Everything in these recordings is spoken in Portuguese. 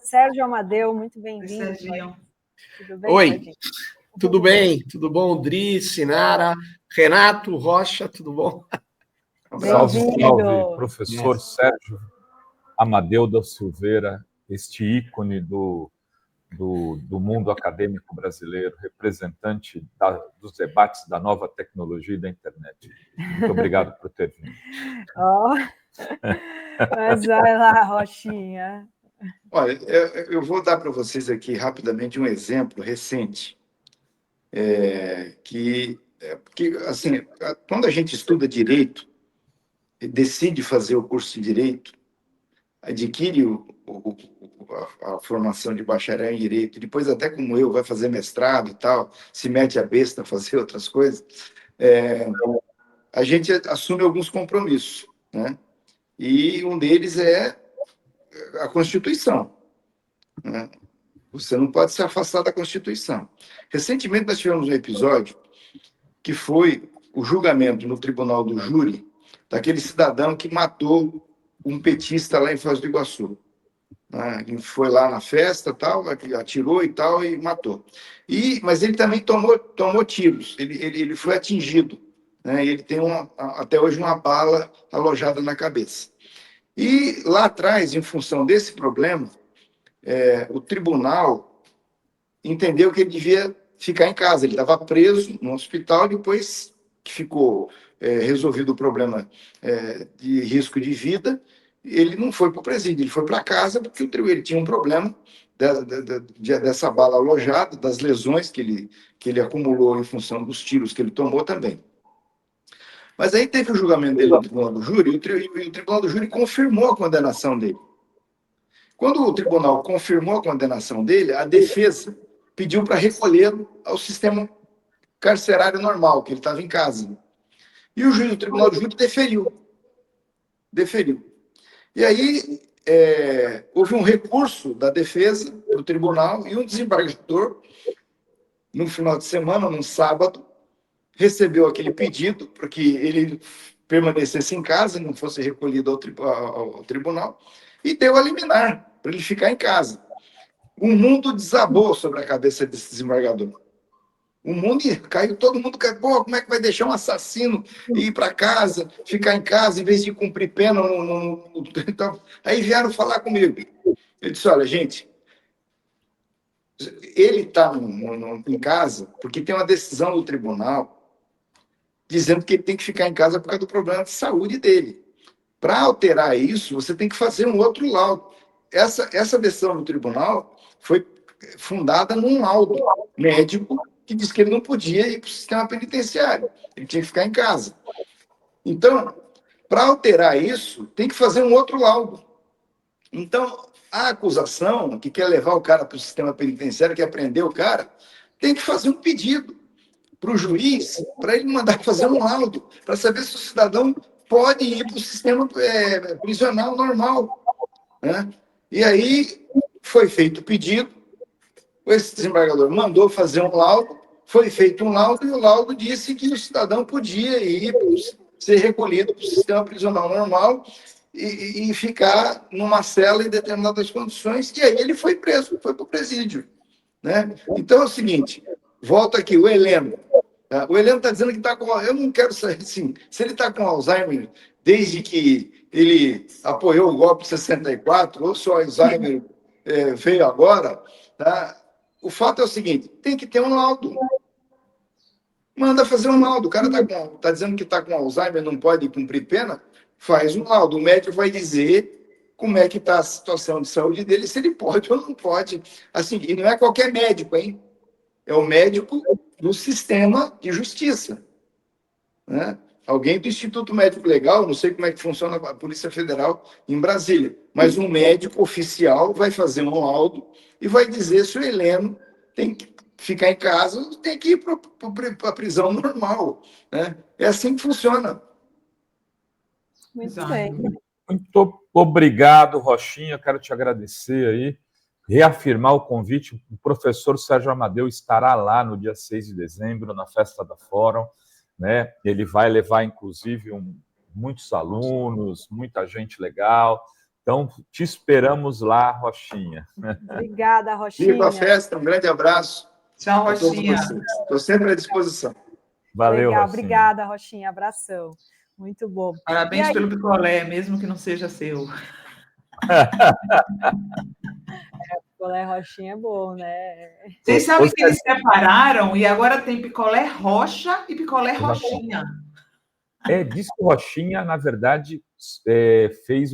Sérgio Amadeu, muito bem-vindo. Serginho. Tudo bem, Oi, Serginho? tudo bem? Tudo bom, Dri, Sinara, Renato, Rocha, tudo bom? Salve, Bem-vindo. salve, professor Sérgio Amadeu da Silveira, este ícone do mundo acadêmico brasileiro, representante dos debates da nova tecnologia e da internet. Muito obrigado por ter vindo. Mas vai lá, Rochinha. Olha, eu vou dar para vocês aqui rapidamente um exemplo recente, porque assim, quando a gente estuda direito, decide fazer o curso de direito, adquire a formação de bacharel em direito, depois até como eu vai fazer mestrado e tal, se mete a besta a fazer outras coisas, a gente assume alguns compromissos, né? E um deles é a Constituição, né? Você não pode se afastar da Constituição. Recentemente nós tivemos um episódio que foi o julgamento no Tribunal do Júri daquele cidadão que matou um petista lá em Foz do Iguaçu. Ele foi lá na festa, tal, atirou e tal, e matou. Mas ele também tomou tiros, ele foi atingido, né? Ele tem até hoje uma bala alojada na cabeça. E lá atrás, em função desse problema, o tribunal entendeu que ele devia ficar em casa. Ele estava preso no hospital, depois que ficou resolvido o problema de risco de vida, ele não foi para o presídio, ele foi para casa porque ele tinha um problema dessa bala alojada, das lesões que ele acumulou em função dos tiros que ele tomou também. Mas aí teve o julgamento dele no Tribunal do Júri, e o Tribunal do Júri confirmou a condenação dele. Quando o tribunal confirmou a condenação dele, a defesa pediu para recolhê-lo ao sistema carcerário normal, que ele estava em casa. E o juiz do Tribunal do Júri deferiu. E aí houve um recurso da defesa para o tribunal e um desembargador, no final de semana, num sábado, recebeu aquele pedido para que ele permanecesse em casa, não fosse recolhido ao tribunal, e deu a liminar para ele ficar em casa. O mundo desabou sobre a cabeça desse desembargador. O mundo caiu, todo mundo caiu. Pô, como é que vai deixar um assassino ir para casa, ficar em casa, em vez de cumprir pena? Então, aí vieram falar comigo. Eu disse, olha, gente, ele está em casa porque tem uma decisão do tribunal dizendo que ele tem que ficar em casa por causa do problema de saúde dele. Para alterar isso, você tem que fazer um outro laudo. Essa decisão do tribunal foi fundada num laudo médico que diz que ele não podia ir para o sistema penitenciário, ele tinha que ficar em casa. Então, para alterar isso, tem que fazer um outro laudo. Então, a acusação que quer levar o cara para o sistema penitenciário, que prender o cara, tem que fazer um pedido para o juiz, para ele mandar fazer um laudo, para saber se o cidadão pode ir para o sistema prisional normal, né? E aí foi feito o pedido, esse desembargador mandou fazer um laudo, foi feito um laudo e o laudo disse que o cidadão podia ir, ser recolhido para o sistema prisional normal e ficar numa cela em determinadas condições, e aí ele foi preso, foi para o presídio, né? Então é o seguinte, volta aqui, o Heleno. O Heleno está dizendo que está com... Eu não quero saber, assim, se ele está com Alzheimer desde que ele apoiou o golpe de 64, ou se o Alzheimer veio agora, tá? O fato é o seguinte, tem que ter um laudo. Manda fazer um laudo. O cara está dizendo que está com Alzheimer, não pode cumprir pena, faz um laudo. O médico vai dizer como é que está a situação de saúde dele, se ele pode ou não pode. Assim, e não é qualquer médico, hein? É o médico do sistema de justiça, né? Alguém do Instituto Médico Legal, não sei como é que funciona a Polícia Federal em Brasília, mas um médico oficial vai fazer um laudo e vai dizer se o Heleno tem que ficar em casa ou tem que ir para a prisão normal, né? É assim que funciona. Muito bem. Muito obrigado, Rochinha. Quero te agradecer aí. Reafirmar o convite, o professor Sérgio Amadeu estará lá no dia 6 de dezembro, na Festa da Fórum, né? Ele vai levar, inclusive, muitos alunos, muita gente legal. Então, te esperamos lá, Rochinha. Obrigada, Rochinha. Viva a festa, um grande abraço. Tchau, Rochinha. Estou sempre à disposição. Valeu, Legal, Rochinha. obrigada, Rochinha. Abração. Muito bom. Parabéns pelo picolé, mesmo que não seja seu. Picolé Rochinha é bom, né? Vocês sabem que eles separaram e agora tem picolé rocha e picolé Rochinha. Diz que o Rochinha, na verdade, fez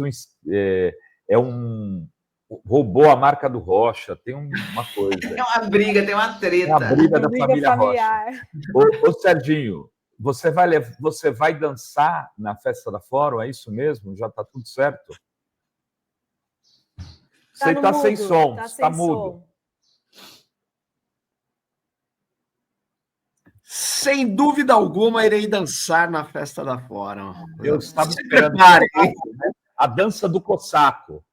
roubou a marca do Rocha, tem uma coisa. Tem uma briga, tem uma treta. Uma briga da família familiar. Rocha. Ô, Serginho, você vai dançar na festa da Fórum, é isso mesmo? Já está tudo certo? Você está sem som, está mudo. Sem dúvida alguma, irei dançar na festa da Fórum. Eu estava esperando a dança do Cossaco.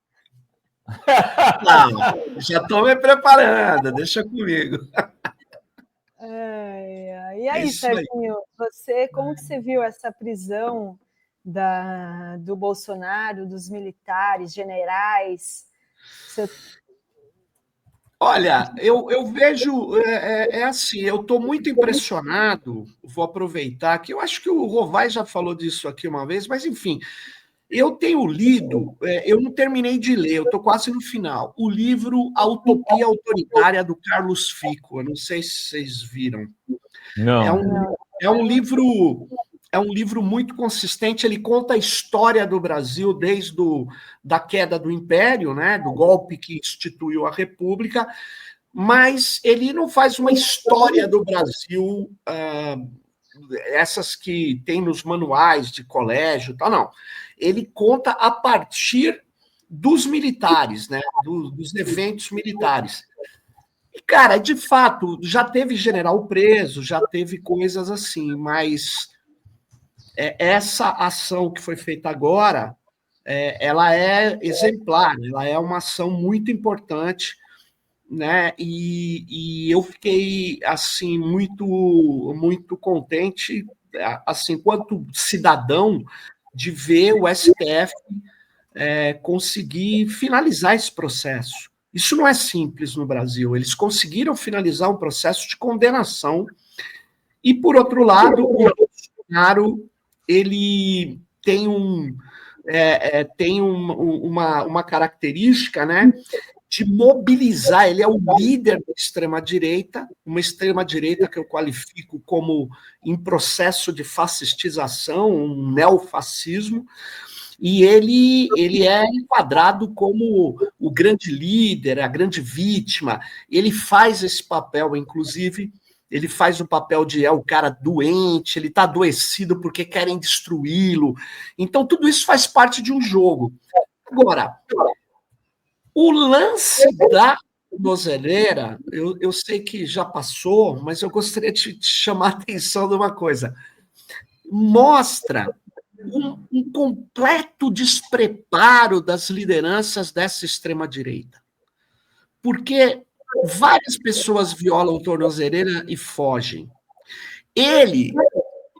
Não, já estou me preparando, deixa comigo. E aí, Serginho, como que você viu essa prisão do Bolsonaro, dos militares, generais? Olha, eu vejo, assim, eu estou muito impressionado, vou aproveitar que eu acho que o Rovai já falou disso aqui uma vez, mas enfim, eu tenho lido, eu não terminei de ler, eu estou quase no final, o livro A Utopia Autoritária, do Carlos Fico, eu não sei se vocês viram. Não. É um livro muito consistente, ele conta a história do Brasil desde da queda do Império, né, do golpe que instituiu a República, mas ele não faz uma história do Brasil, essas que tem nos manuais de colégio, tal, não. Ele conta a partir dos militares, né, dos eventos militares. E, cara, de fato, já teve general preso, já teve coisas assim, mas essa ação que foi feita agora, ela é exemplar, ela é uma ação muito importante, né? E eu fiquei assim muito, muito contente, assim, quanto cidadão, de ver o STF conseguir finalizar esse processo. Isso não é simples no Brasil. Eles conseguiram finalizar um processo de condenação. E, por outro lado, o Bolsonaro ele tem uma característica, né, de mobilizar. Ele é o líder da extrema-direita, uma extrema-direita que eu qualifico como em processo de fascistização, um neofascismo, e ele é enquadrado como o grande líder, a grande vítima. Ele faz esse papel, inclusive, ele faz o papel de o cara doente, ele está adoecido porque querem destruí-lo. Então, tudo isso faz parte de um jogo. Agora, o lance da tornozeleira, eu sei que já passou, mas eu gostaria de chamar a atenção de uma coisa. Mostra um completo despreparo das lideranças dessa extrema-direita. Porque várias pessoas violam tornozeleira e fogem. Ele,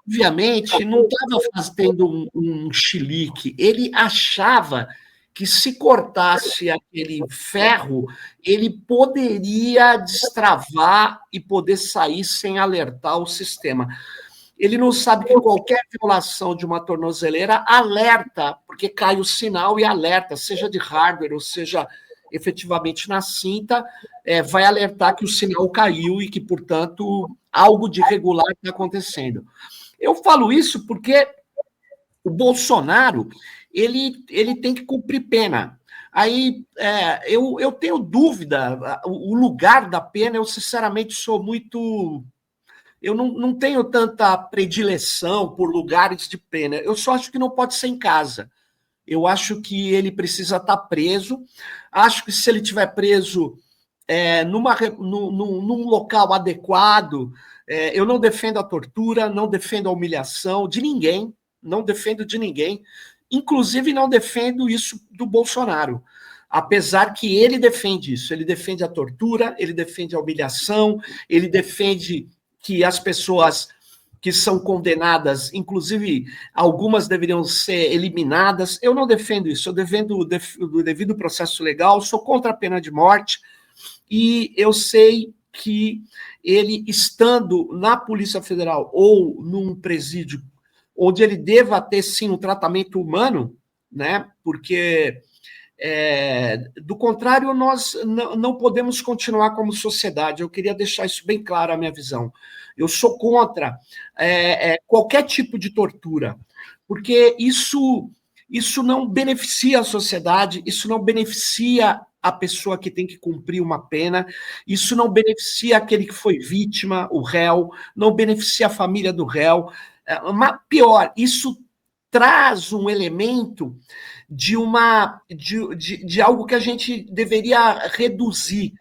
obviamente, não estava fazendo um chilique, ele achava que se cortasse aquele ferro, ele poderia destravar e poder sair sem alertar o sistema. Ele não sabe que qualquer violação de uma tornozeleira alerta, porque cai o sinal e alerta, seja de hardware ou seja efetivamente na cinta, vai alertar que o sinal caiu e que, portanto, algo de irregular está acontecendo. Eu falo isso porque o Bolsonaro ele tem que cumprir pena. Aí eu tenho dúvida, o lugar da pena, eu sinceramente sou muito... Eu não tenho tanta predileção por lugares de pena. Eu só acho que não pode ser em casa. Eu acho que ele precisa estar preso. Acho que se ele estiver preso num local adequado, eu não defendo a tortura, não defendo a humilhação de ninguém, não defendo de ninguém. Inclusive, não defendo isso do Bolsonaro. Apesar que ele defende isso. Ele defende a tortura, ele defende a humilhação, ele defende que as pessoas que são condenadas, inclusive algumas deveriam ser eliminadas. Eu não defendo isso, eu defendo o devido processo legal, sou contra a pena de morte, e eu sei que ele, estando na Polícia Federal ou num presídio onde ele deva ter, sim, um tratamento humano, né? Porque, do contrário, nós não podemos continuar como sociedade. Eu queria deixar isso bem claro, a minha visão. Eu sou contra qualquer tipo de tortura, porque isso não beneficia a sociedade, isso não beneficia a pessoa que tem que cumprir uma pena, isso não beneficia aquele que foi vítima, o réu, não beneficia a família do réu. Mas pior, isso traz um elemento de algo que a gente deveria reduzir,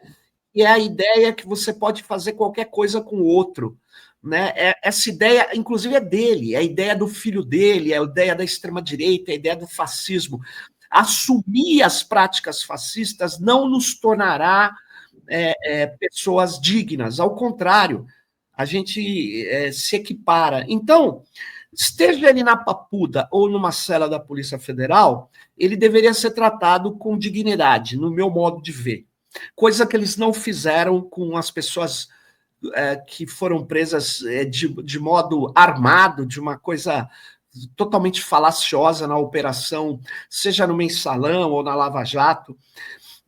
que é a ideia que você pode fazer qualquer coisa com o outro. Né? Essa ideia, inclusive, é dele, é a ideia do filho dele, é a ideia da extrema-direita, é a ideia do fascismo. Assumir as práticas fascistas não nos tornará pessoas dignas, ao contrário, a gente se equipara. Então, esteja ele na Papuda ou numa cela da Polícia Federal, ele deveria ser tratado com dignidade, no meu modo de ver. Coisa que eles não fizeram com as pessoas que foram presas de modo armado, de uma coisa totalmente falaciosa na operação, seja no Mensalão ou na Lava Jato.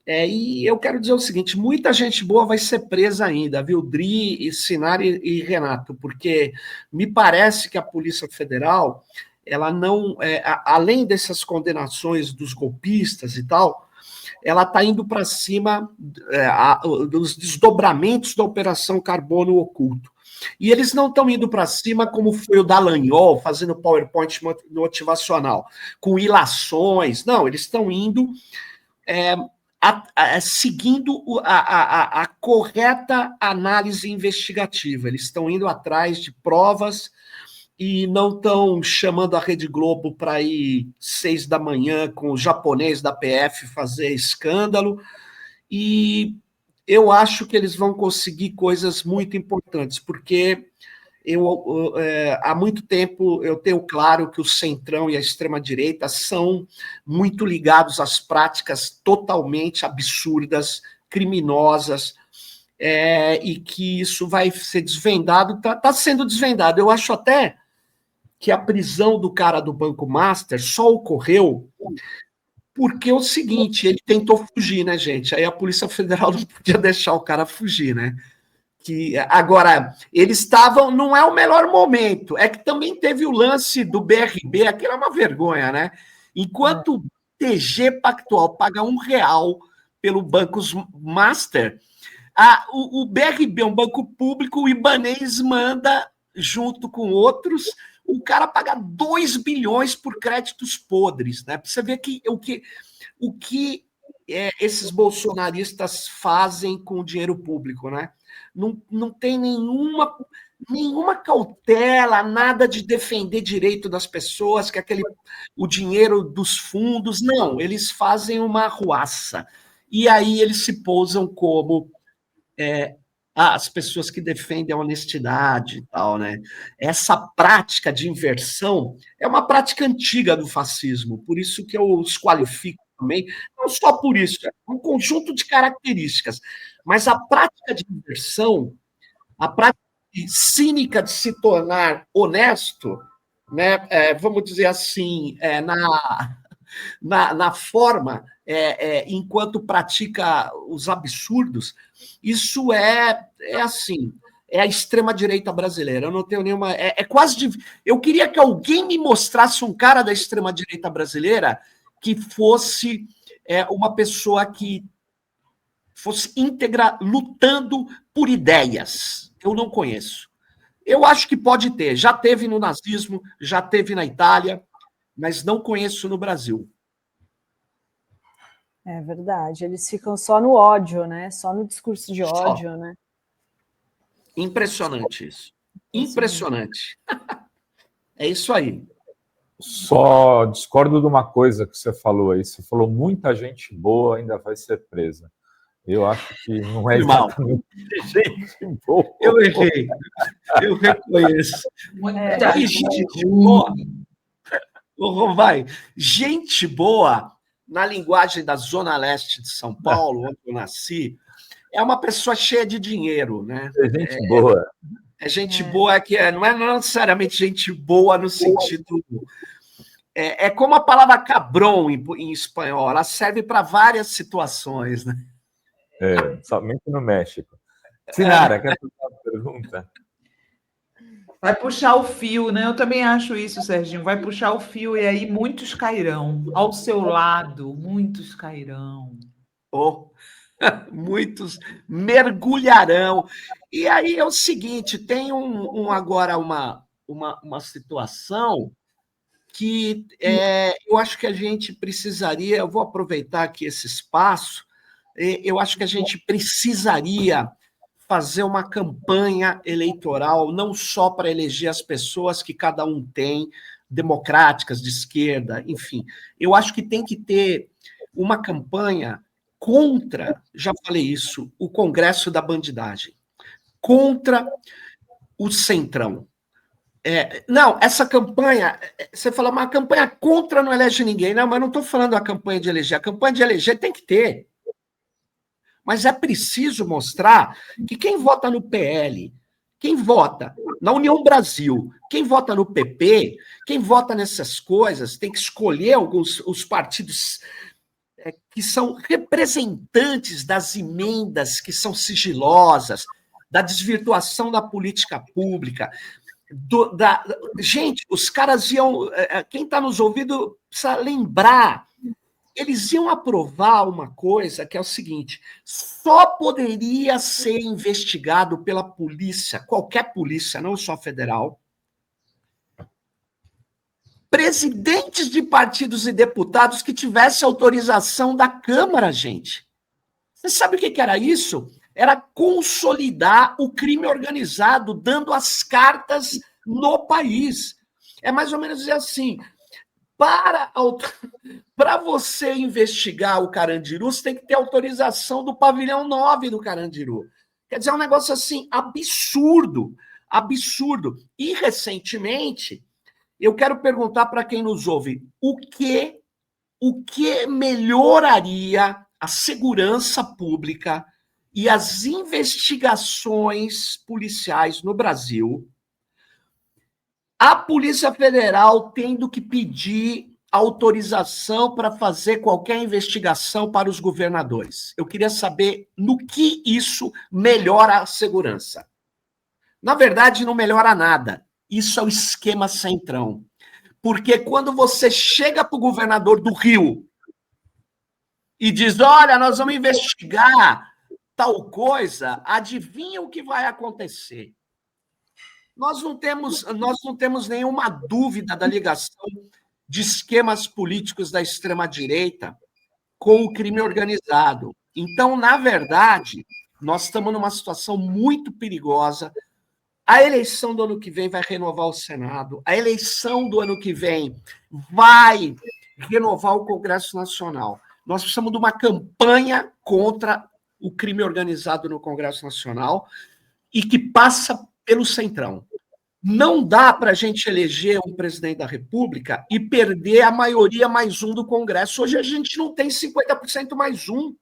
E eu quero dizer o seguinte, muita gente boa vai ser presa ainda, viu? Dri, Sinari e Renato, porque me parece que a Polícia Federal, ela não, além dessas condenações dos golpistas e tal, ela está indo para cima dos desdobramentos da Operação Carbono Oculto. E eles não estão indo para cima como foi o Dallagnol, fazendo PowerPoint motivacional, com ilações. Não, eles estão indo seguindo a correta análise investigativa. Eles estão indo atrás de provas e não estão chamando a Rede Globo para ir 6 da manhã com o japonês da PF fazer escândalo. E eu acho que eles vão conseguir coisas muito importantes, porque há muito tempo eu tenho claro que o Centrão e a extrema-direita são muito ligados às práticas totalmente absurdas, criminosas, e que isso vai ser desvendado, está sendo desvendado. Eu acho até que a prisão do cara do Banco Master só ocorreu porque é o seguinte, ele tentou fugir, né, gente? Aí a Polícia Federal não podia deixar o cara fugir, né? Agora, eles estavam, não é o melhor momento, é que também teve o lance do BRB, aquilo é uma vergonha, né? Enquanto o TG Pactual paga R$1 pelo Banco Master, o BRB é um banco público, o Ibanez manda, junto com outros, o cara paga 2 bilhões por créditos podres, né? Pra você ver o que esses bolsonaristas fazem com o dinheiro público, né? Não tem nenhuma cautela, nada de defender direito das pessoas, que o dinheiro dos fundos, não, eles fazem uma arruaça. E aí eles se pousam como as pessoas que defendem a honestidade e tal, né? Essa prática de inversão é uma prática antiga do fascismo, por isso que eu os qualifico também, não só por isso, é um conjunto de características, mas a prática de inversão, a prática cínica de se tornar honesto, né? Vamos dizer assim, na forma, enquanto pratica os absurdos, isso assim, é a extrema-direita brasileira. Eu não tenho nenhuma... Eu queria que alguém me mostrasse um cara da extrema-direita brasileira que fosse uma pessoa que fosse íntegra, lutando por ideias. Eu não conheço. Eu acho que pode ter. Já teve no nazismo, já teve na Itália, mas não conheço no Brasil. É verdade. Eles ficam só no ódio, né? Só no discurso de ódio, né? Impressionante isso. Impressionante. É isso aí. Só discordo de uma coisa que você falou aí. Você falou muita gente boa ainda vai ser presa. Eu acho que não é Irmão. exatamente gente boa. Eu errei. Eu reconheço. Muita Aí, gente boa. Vai. Gente boa, na linguagem da Zona Leste de São Paulo, onde eu nasci, é uma pessoa cheia de dinheiro, né? É gente boa. É gente boa que não é necessariamente gente boa no sentido. É como a palavra cabrão em espanhol, ela serve para várias situações, né? Somente no México. Sinara, quer fazer uma pergunta? Vai puxar o fio, né? Eu também acho isso, Serginho. Vai puxar o fio e aí muitos cairão. Ao seu lado, muitos cairão. Oh, muitos mergulharão. E aí é o seguinte: tem agora uma situação que eu acho que a gente precisaria. Eu vou aproveitar aqui esse espaço. Eu acho que a gente precisaria fazer uma campanha eleitoral, não só para eleger as pessoas que cada um tem, democráticas, de esquerda, enfim. Eu acho que tem que ter uma campanha contra, já falei isso, o Congresso da bandidagem, contra o Centrão. Não, essa campanha, você fala, uma campanha contra não elege ninguém. Não, mas não estou falando da campanha de eleger. A campanha de eleger tem que ter. Mas é preciso mostrar que quem vota no PL, quem vota na União Brasil, quem vota no PP, quem vota nessas coisas, tem que escolher os partidos que são representantes das emendas que são sigilosas, da desvirtuação da política pública. Gente, os caras iam... Quem está nos ouvindo precisa lembrar... Eles iam aprovar uma coisa que é o seguinte: só poderia ser investigado pela polícia, qualquer polícia, não só federal, presidentes de partidos e deputados que tivessem autorização da Câmara, gente. Você sabe o que era isso? Era consolidar o crime organizado, dando as cartas no país. É mais ou menos dizer assim... Para você investigar o Carandiru, você tem que ter autorização do pavilhão 9 do Carandiru. Quer dizer, é um negócio assim absurdo, absurdo. E recentemente, eu quero perguntar para quem nos ouve, o que melhoraria a segurança pública e as investigações policiais no Brasil, a Polícia Federal tendo que pedir autorização para fazer qualquer investigação para os governadores. Eu queria saber no que isso melhora a segurança. Na verdade, não melhora nada. Isso é o esquema Centrão. Porque quando você chega para o governador do Rio e diz, olha, nós vamos investigar tal coisa, adivinha o que vai acontecer? Nós não temos nenhuma dúvida da ligação de esquemas políticos da extrema-direita com o crime organizado. Então, na verdade, nós estamos numa situação muito perigosa. A eleição do ano que vem vai renovar o Senado, a eleição do ano que vem vai renovar o Congresso Nacional. Nós precisamos de uma campanha contra o crime organizado no Congresso Nacional e que passa pelo Centrão. Não dá para a gente eleger um presidente da República e perder a maioria mais um do Congresso. Hoje a gente não tem 50% mais um.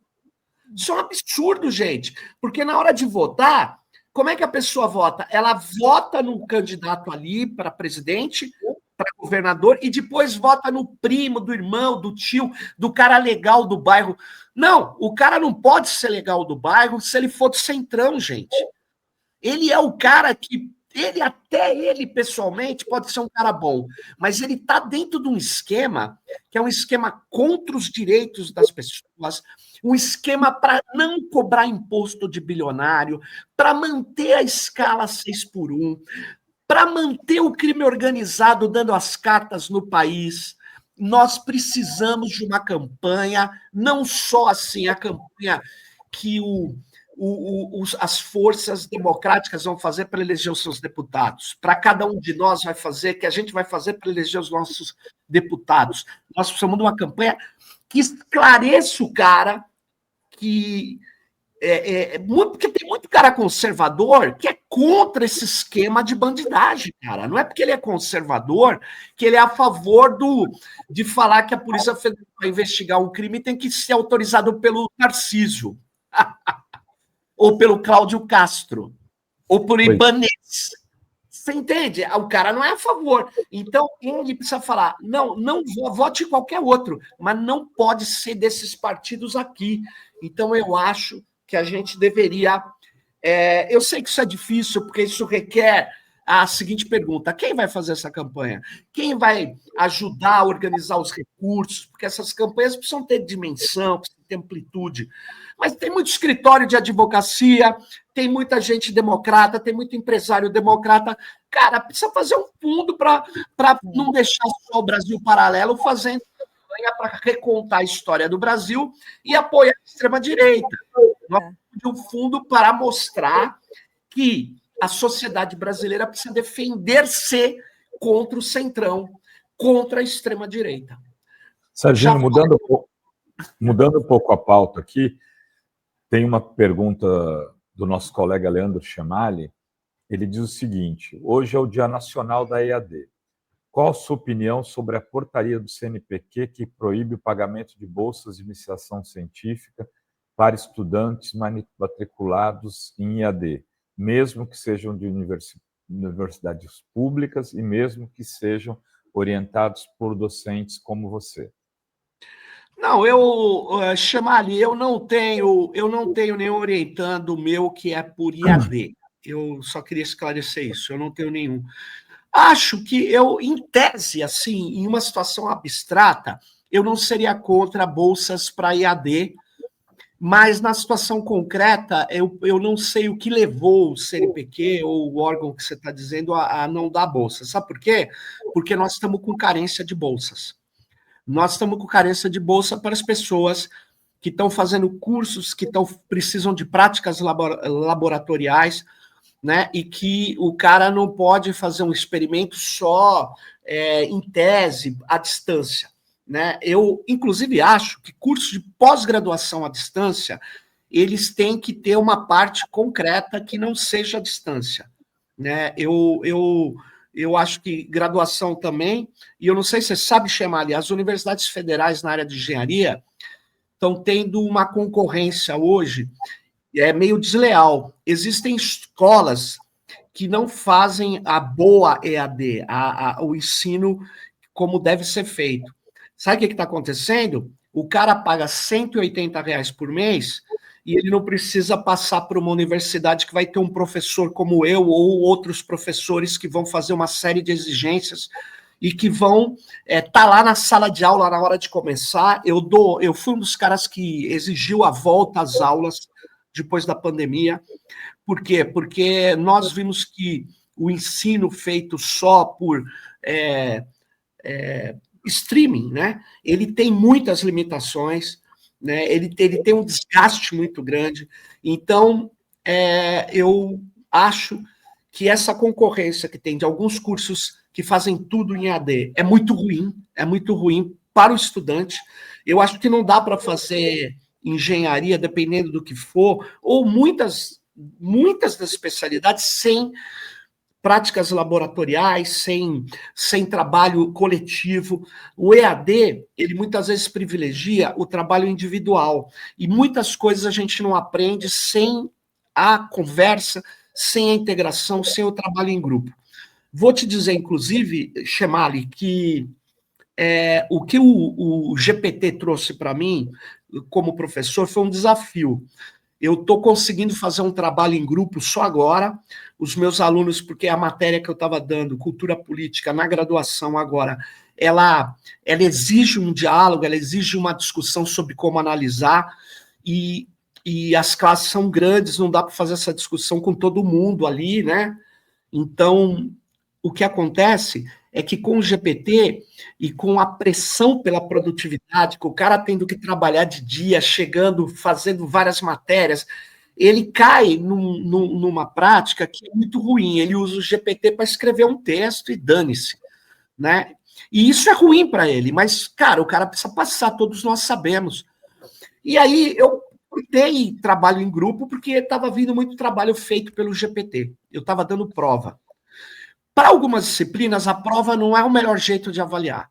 Isso é um absurdo, gente. Porque na hora de votar, como é que a pessoa vota? Ela vota no candidato ali para presidente, para governador, e depois vota no primo, do irmão, do tio, do cara legal do bairro. Não, o cara não pode ser legal do bairro se ele for do Centrão, gente. Ele é o cara que... Ele pessoalmente pode ser um cara bom, mas ele está dentro de um esquema que é um esquema contra os direitos das pessoas, um esquema para não cobrar imposto de bilionário, para manter a escala 6x1, para manter o crime organizado dando as cartas no país. Nós precisamos de uma campanha, não só assim, a campanha que as forças democráticas vão fazer para eleger os seus deputados, para cada um de nós vai fazer, que a gente vai fazer para eleger os nossos deputados. Nós precisamos de uma campanha que esclareça o cara, que Porque tem muito cara conservador que é contra esse esquema de bandidagem, cara. Não é porque ele é conservador que ele é a favor de falar que a Polícia Federal, para investigar um crime, tem que ser autorizado pelo Tarcísio, ou pelo Cláudio Castro, ou por Ibanez. Você entende? O cara não é a favor. Então, ele precisa falar, não vote em qualquer outro, mas não pode ser desses partidos aqui. Então, eu acho que a gente deveria... eu sei que isso é difícil, porque isso requer a seguinte pergunta: quem vai fazer essa campanha? Quem vai ajudar a organizar os recursos? Porque essas campanhas precisam ter dimensão, precisam ter amplitude. Mas tem muito escritório de advocacia, tem muita gente democrata, tem muito empresário democrata. Cara, precisa fazer um fundo para não deixar só o Brasil Paralelo fazendo campanha para recontar a história do Brasil e apoiar a extrema-direita. Nós precisamos de um fundo para mostrar que a sociedade brasileira precisa defender-se contra o centrão, contra a extrema-direita. Serginho, mudando um pouco a pauta aqui, tem uma pergunta do nosso colega Leandro Chemali. Ele diz o seguinte: hoje é o Dia Nacional da EAD. Qual a sua opinião sobre a portaria do CNPq que proíbe o pagamento de bolsas de iniciação científica para estudantes matriculados em EAD, mesmo que sejam de universidades públicas e mesmo que sejam orientados por docentes como você? Não, Chemali, eu não tenho nenhum orientando meu que é por IAD. Eu só queria esclarecer isso, eu não tenho nenhum. Acho que em tese, assim, em uma situação abstrata, eu não seria contra bolsas para IAD, mas na situação concreta, eu não sei o que levou o CNPq ou o órgão que você está dizendo a não dar bolsa. Sabe por quê? Porque nós estamos com carência de bolsas. Nós estamos com carência de bolsa para as pessoas que estão fazendo cursos, que precisam de práticas laboratoriais, né? E que o cara não pode fazer um experimento só em tese, à distância. Né? Eu, inclusive, acho que cursos de pós-graduação à distância, eles têm que ter uma parte concreta que não seja à distância. Né? Eu acho que graduação também, e eu não sei se você sabe, Chemali, as universidades federais na área de engenharia estão tendo uma concorrência hoje, meio desleal. Existem escolas que não fazem a boa EAD, o ensino como deve ser feito. Sabe o que está acontecendo? O cara paga R$180 por mês e ele não precisa passar por uma universidade que vai ter um professor como eu ou outros professores que vão fazer uma série de exigências e que vão estar lá na sala de aula na hora de começar. Eu fui um dos caras que exigiu a volta às aulas depois da pandemia. Por quê? Porque nós vimos que o ensino feito só por streaming, né? Ele tem muitas limitações, né? Ele tem um desgaste muito grande. Então, eu acho que essa concorrência que tem de alguns cursos que fazem tudo em AD é muito ruim para o estudante. Eu acho que não dá para fazer engenharia, dependendo do que for, ou muitas das especialidades sem práticas laboratoriais, sem trabalho coletivo. O EAD, ele muitas vezes privilegia o trabalho individual, e muitas coisas a gente não aprende sem a conversa, sem a integração, sem o trabalho em grupo. Vou te dizer, inclusive, Chemali, que o que o GPT trouxe para mim, como professor, foi um desafio. Eu estou conseguindo fazer um trabalho em grupo só agora. Os meus alunos, porque a matéria que eu estava dando, cultura política, na graduação agora, ela exige um diálogo, ela exige uma discussão sobre como analisar, e as classes são grandes, não dá para fazer essa discussão com todo mundo ali, né? Então, o que acontece é que com o GPT e com a pressão pela produtividade, com o cara tendo que trabalhar de dia, chegando, fazendo várias matérias, ele cai numa prática que é muito ruim. Ele usa o GPT para escrever um texto e dane-se, né? E isso é ruim para ele, mas, cara, o cara precisa passar, todos nós sabemos. E aí, cortei trabalho em grupo porque estava vindo muito trabalho feito pelo GPT. Eu estava dando prova. Para algumas disciplinas, a prova não é o melhor jeito de avaliar.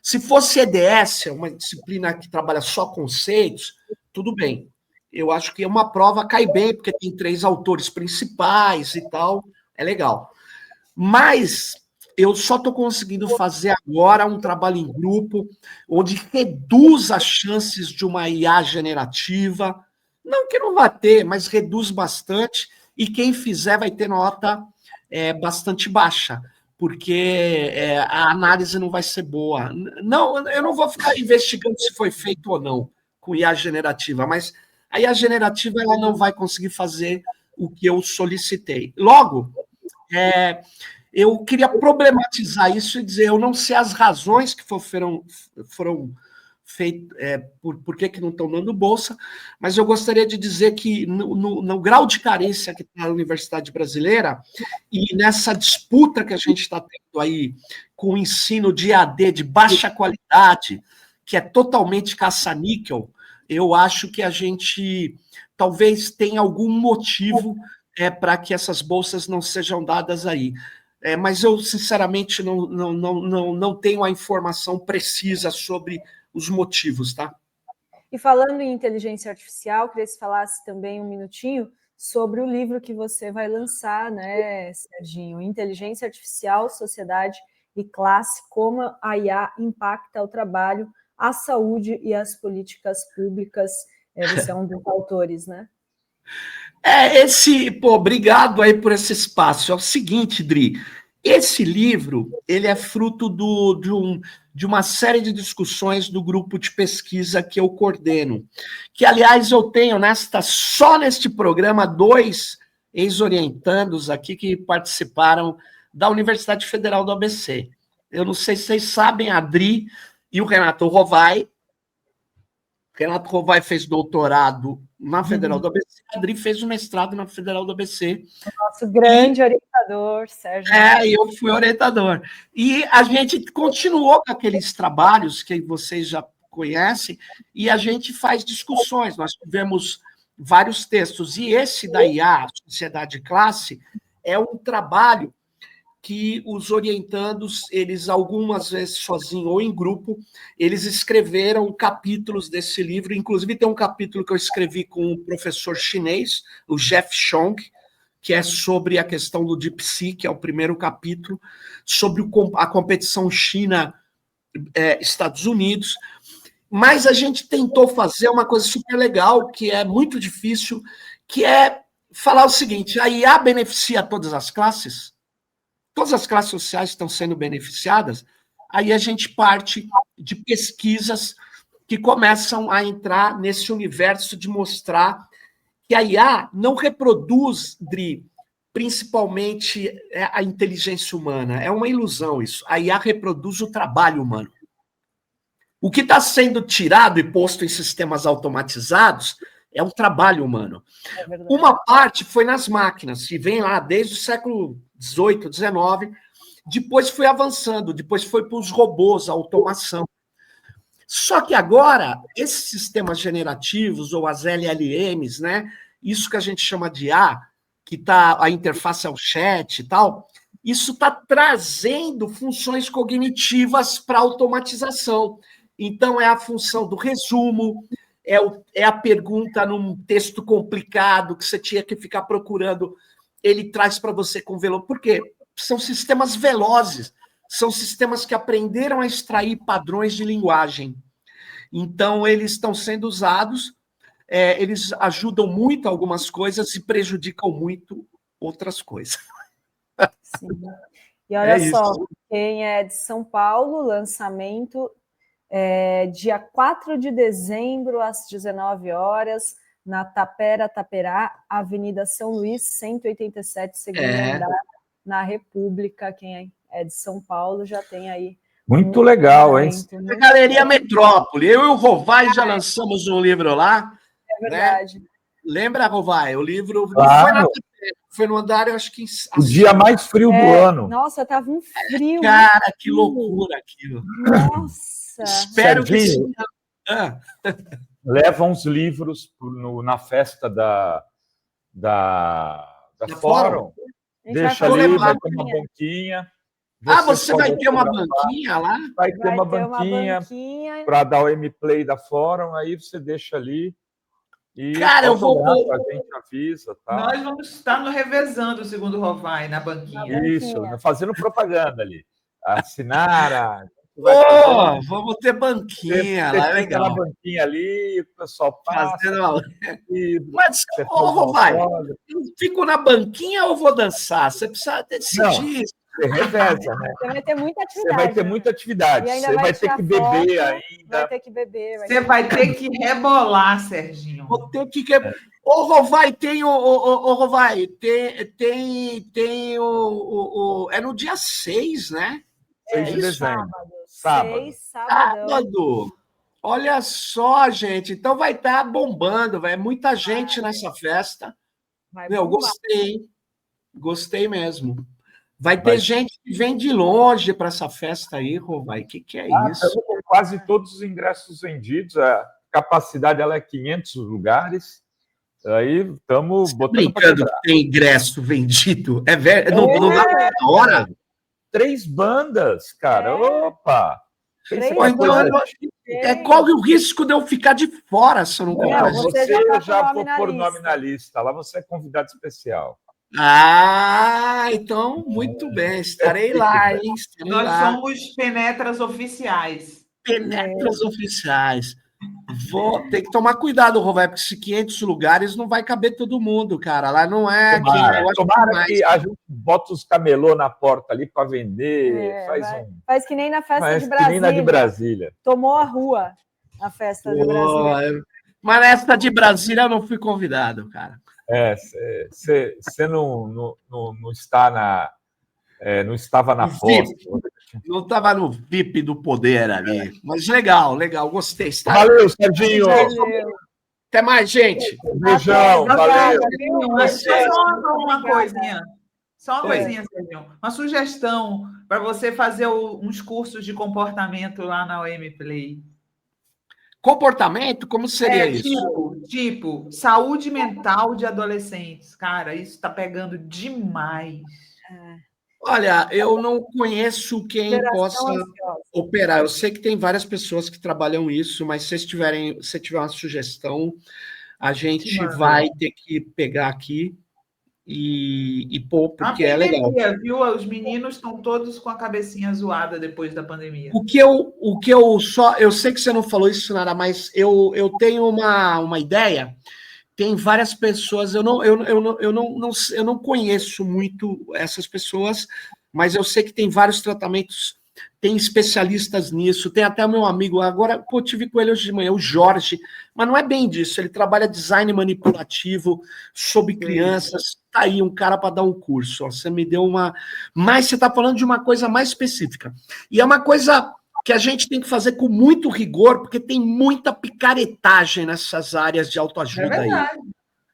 Se fosse EDS, uma disciplina que trabalha só conceitos, tudo bem. Eu acho que uma prova cai bem, porque tem 3 autores principais e tal, é legal. Mas eu só estou conseguindo fazer agora um trabalho em grupo, onde reduz as chances de uma IA generativa. Não que não vá ter, mas reduz bastante, e quem fizer vai ter nota bastante baixa, porque a análise não vai ser boa. Não, eu não vou ficar investigando se foi feito ou não com IA generativa, mas a IA generativa ela não vai conseguir fazer o que eu solicitei. Logo, eu queria problematizar isso e dizer, eu não sei as razões que foram feitas, por que não estão dando bolsa, mas eu gostaria de dizer que no grau de carência que está a Universidade Brasileira, e nessa disputa que a gente está tendo aí com o ensino de EAD de baixa qualidade, que é totalmente caça-níquel, eu acho que a gente talvez tenha algum motivo para que essas bolsas não sejam dadas aí. Mas eu, sinceramente, não tenho a informação precisa sobre os motivos, tá? E falando em inteligência artificial, queria que você falasse também um minutinho sobre o livro que você vai lançar, né, Serginho? Inteligência Artificial, Sociedade e Classe, como a IA impacta o trabalho, a saúde e as políticas públicas. Você é um dos autores, né? Obrigado aí por esse espaço. É o seguinte, Dri, esse livro, ele é fruto de uma série de discussões do grupo de pesquisa que eu coordeno, que, aliás, eu tenho só neste programa 2 ex-orientandos aqui que participaram da Universidade Federal do ABC. Eu não sei se vocês sabem, a Dri e o Renato Rovai. Renato Rovai fez doutorado na Federal do ABC, a Adri fez o mestrado na Federal do ABC. Nosso grande orientador, Sérgio. Eu fui orientador. E a gente continuou com aqueles trabalhos que vocês já conhecem, e a gente faz discussões. Nós tivemos vários textos, e esse da IA, Sociedade e Classe, é um trabalho que os orientandos, eles algumas vezes sozinhos ou em grupo, eles escreveram capítulos desse livro, inclusive tem um capítulo que eu escrevi com um professor chinês, o Jeff Chong, que é sobre a questão do DeepSeek, que é o primeiro capítulo, sobre a competição China-Estados Unidos, mas a gente tentou fazer uma coisa super legal, que é muito difícil, que é falar o seguinte, a IA beneficia todas as classes sociais estão sendo beneficiadas, aí a gente parte de pesquisas que começam a entrar nesse universo de mostrar que a IA não reproduz, Dri, principalmente a inteligência humana. É uma ilusão isso. A IA reproduz o trabalho humano. O que está sendo tirado e posto em sistemas automatizados é um trabalho humano. Uma parte foi nas máquinas, que vem lá desde o século XVIII, XIX, depois foi avançando, depois foi para os robôs, a automação. Só que agora, esses sistemas generativos, ou as LLMs, né, isso que a gente chama de IA, que está a interface ao chat e tal, isso está trazendo funções cognitivas para automatização. Então, é a função do resumo, é a pergunta num texto complicado que você tinha que ficar procurando, ele traz para você com velocidade. Por quê? São sistemas velozes, são sistemas que aprenderam a extrair padrões de linguagem. Então, eles estão sendo usados, eles ajudam muito algumas coisas e prejudicam muito outras coisas. Sim. E olha só, quem é de São Paulo, lançamento dia 4 de dezembro, às 19 horas, na Taperá, Avenida São Luís, 187, segundo andar, na República. Quem é de São Paulo já tem aí. Muito legal, hein? A Galeria Metrópole. Eu e o Rovai já lançamos um livro lá. É verdade. Né? Lembra, Rovai? O livro claro. foi no andar, eu acho que... O dia mais frio do ano. Nossa, tava um frio. Cara, que loucura aquilo. Nossa. Espero que... leva uns livros na festa da Fórum, deixa ali, vai ter uma banquinha. Você vai ter uma banquinha lá? Vai ter uma banquinha para dar o M-Play da Fórum, aí você deixa ali. E cara, eu vou. A gente avisa, tá? Nós vamos estar no revezando, segundo o Rovai, na banquinha. Isso, fazendo propaganda ali. Assinar. Vamos ter banquinha lá, legal. Aquela banquinha ali, o pessoal passa. Mas, Rovai, eu fico na banquinha ou vou dançar? Você precisa decidir isso. Você reveza, né? Você vai ter muita atividade. Você vai ter muita atividade. Você vai ter que beber ainda. Vai ter que beber. Você vai ter que rebolar, Serginho. Vou ter que... Ô, Rovai, tem o Rovai, tem o... É no dia 6, né? 6 de dezembro. Sábado. Olha só, gente. Então vai estar bombando, vai muita gente nessa festa. Meu, gostei. Gostei mesmo. Vai ter gente que vem de longe para essa festa aí, Rovai. O que é isso? Estamos com quase todos os ingressos vendidos. A capacidade ela é 500 lugares. Aí estamos botando. Brincando que tem ingresso vendido. É velho. Não dá na hora. 3 bandas, cara. Opa! Corre o risco de eu ficar de fora se eu não comprar. Você já vou pôr o nome na lista. Lá você é convidado especial. Então, muito bem. Estarei lá, hein? Nós somos penetras oficiais. Penetras oficiais. Vou ter que tomar cuidado, Rovai, porque se 500 lugares não vai caber todo mundo, cara. Lá não é... Tomara que a gente bota os camelô na porta ali para vender. Faz que nem na festa de Brasília. Que nem na de Brasília. Tomou a rua na festa de Brasília. Mas nessa de Brasília eu não fui convidado, cara. Você não está na... não estava na foto. Não estava no VIP do poder ali. Mas legal, gostei. Valeu, Serginho. Até mais, gente. Beijão, valeu. Só uma coisinha, Serginho. Uma sugestão para você fazer uns cursos de comportamento lá na OM Play. Comportamento? Como seria isso? Tipo, saúde mental de adolescentes. Cara, isso está pegando demais. Olha, eu não conheço quem possa operar. Eu sei que tem várias pessoas que trabalham isso, mas se tiver uma sugestão, a gente vai ter que pegar aqui e pôr, porque é legal. Viu? Os meninos estão todos com a cabecinha zoada depois da pandemia. Eu sei que você não falou isso, Nara, mas eu tenho uma ideia. Tem várias pessoas, eu não conheço muito essas pessoas, mas eu sei que tem vários tratamentos, tem especialistas nisso, tem até o meu amigo, agora, eu tive com ele hoje de manhã, o Jorge, mas não é bem disso, ele trabalha design manipulativo sobre crianças, tá aí um cara para dar um curso, você me deu mas você está falando de uma coisa mais específica, e é uma coisa que a gente tem que fazer com muito rigor, porque tem muita picaretagem nessas áreas de autoajuda aí.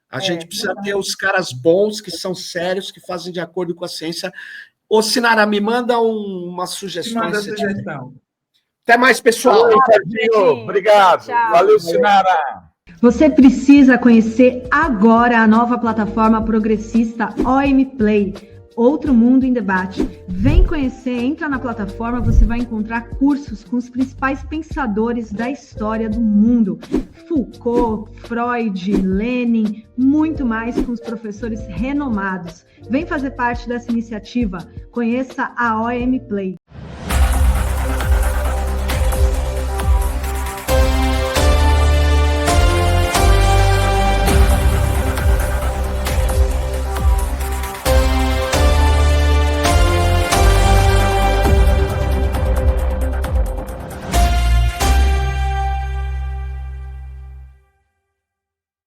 A gente precisa ter os caras bons, que são sérios, que fazem de acordo com a ciência. Ô, Sinara, me manda uma sugestão. Manda sugestão. Até mais, pessoal. Serginho. Obrigado. Tchau. Valeu, Sinara. Você precisa conhecer agora a nova plataforma progressista OM Play. Outro Mundo em Debate. Vem conhecer, entra na plataforma, você vai encontrar cursos com os principais pensadores da história do mundo. Foucault, Freud, Lenin, muito mais com os professores renomados. Vem fazer parte dessa iniciativa. Conheça a OM Play.